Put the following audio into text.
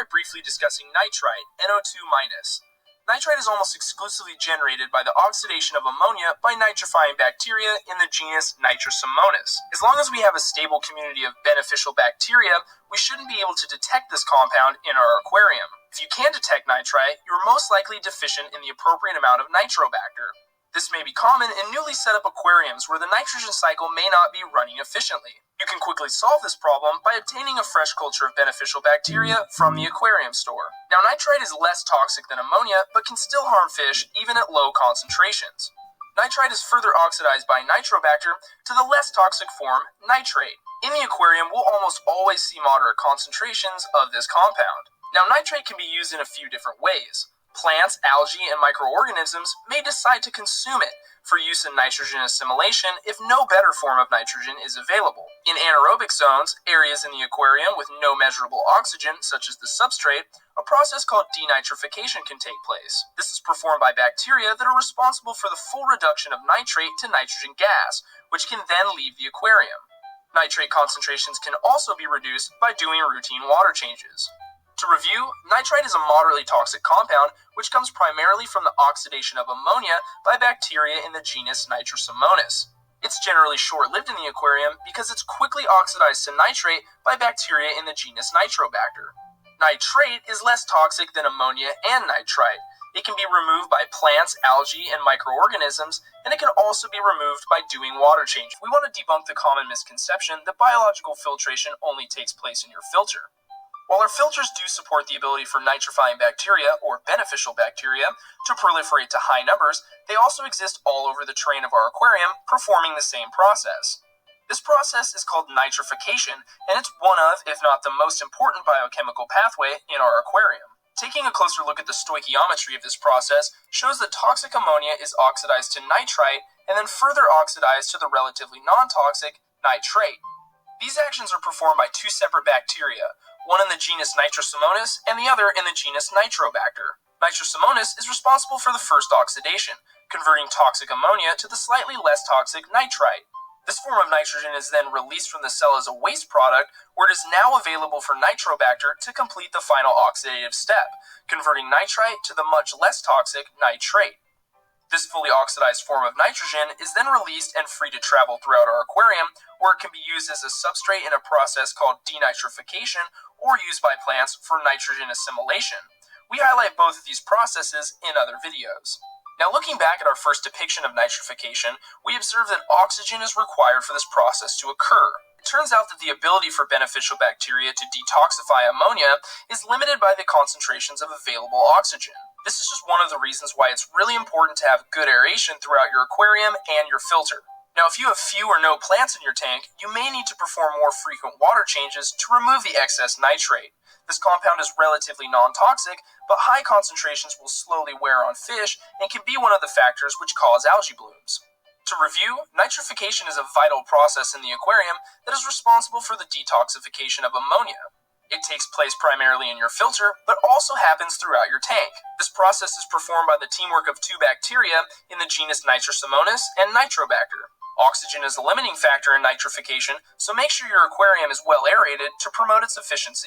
by briefly discussing nitrite, NO2-. Nitrite is almost exclusively generated by the oxidation of ammonia by nitrifying bacteria in the genus Nitrosomonas. As long as we have a stable community of beneficial bacteria, we shouldn't be able to detect this compound in our aquarium. If you can detect nitrite, you are most likely deficient in the appropriate amount of nitrobacter. This may be common in newly set up aquariums where the nitrogen cycle may not be running efficiently. You can quickly solve this problem by obtaining a fresh culture of beneficial bacteria from the aquarium store. Now, nitrite is less toxic than ammonia, but can still harm fish even at low concentrations. Nitrite is further oxidized by nitrobacter to the less toxic form, nitrate. In the aquarium, we'll almost always see moderate concentrations of this compound. Now, nitrate can be used in a few different ways. Plants, algae, and microorganisms may decide to consume it for use in nitrogen assimilation if no better form of nitrogen is available. In anaerobic zones, areas in the aquarium with no measurable oxygen, such as the substrate, a process called denitrification can take place. This is performed by bacteria that are responsible for the full reduction of nitrate to nitrogen gas, which can then leave the aquarium. Nitrate concentrations can also be reduced by doing routine water changes. To review, nitrite is a moderately toxic compound which comes primarily from the oxidation of ammonia by bacteria in the genus Nitrosomonas. It's generally short-lived in the aquarium because it's quickly oxidized to nitrate by bacteria in the genus Nitrobacter. Nitrate is less toxic than ammonia and nitrite. It can be removed by plants, algae, and microorganisms, and it can also be removed by doing water change. We want to debunk the common misconception that biological filtration only takes place in your filter. While our filters do support the ability for nitrifying bacteria, or beneficial bacteria, to proliferate to high numbers, they also exist all over the terrain of our aquarium, performing the same process. This process is called nitrification, and it's one of, if not the most important biochemical pathway in our aquarium. Taking a closer look at the stoichiometry of this process shows that toxic ammonia is oxidized to nitrite and then further oxidized to the relatively non-toxic nitrate. These actions are performed by two separate bacteria, one in the genus Nitrosomonas and the other in the genus Nitrobacter. Nitrosomonas is responsible for the first oxidation, converting toxic ammonia to the slightly less toxic nitrite. This form of nitrogen is then released from the cell as a waste product, where it is now available for Nitrobacter to complete the final oxidative step, converting nitrite to the much less toxic nitrate. This fully oxidized form of nitrogen is then released and free to travel throughout our aquarium, where it can be used as a substrate in a process called denitrification or used by plants for nitrogen assimilation. We highlight both of these processes in other videos. Now, looking back at our first depiction of nitrification, we observe that oxygen is required for this process to occur. It turns out that the ability for beneficial bacteria to detoxify ammonia is limited by the concentrations of available oxygen. This is just one of the reasons why it's really important to have good aeration throughout your aquarium and your filter. Now, if you have few or no plants in your tank, you may need to perform more frequent water changes to remove the excess nitrate. This compound is relatively non-toxic, but high concentrations will slowly wear on fish and can be one of the factors which cause algae blooms. To review, nitrification is a vital process in the aquarium that is responsible for the detoxification of ammonia. It takes place primarily in your filter, but also happens throughout your tank. This process is performed by the teamwork of two bacteria in the genus Nitrosomonas and Nitrobacter. Oxygen is a limiting factor in nitrification, so make sure your aquarium is well aerated to promote its efficiency.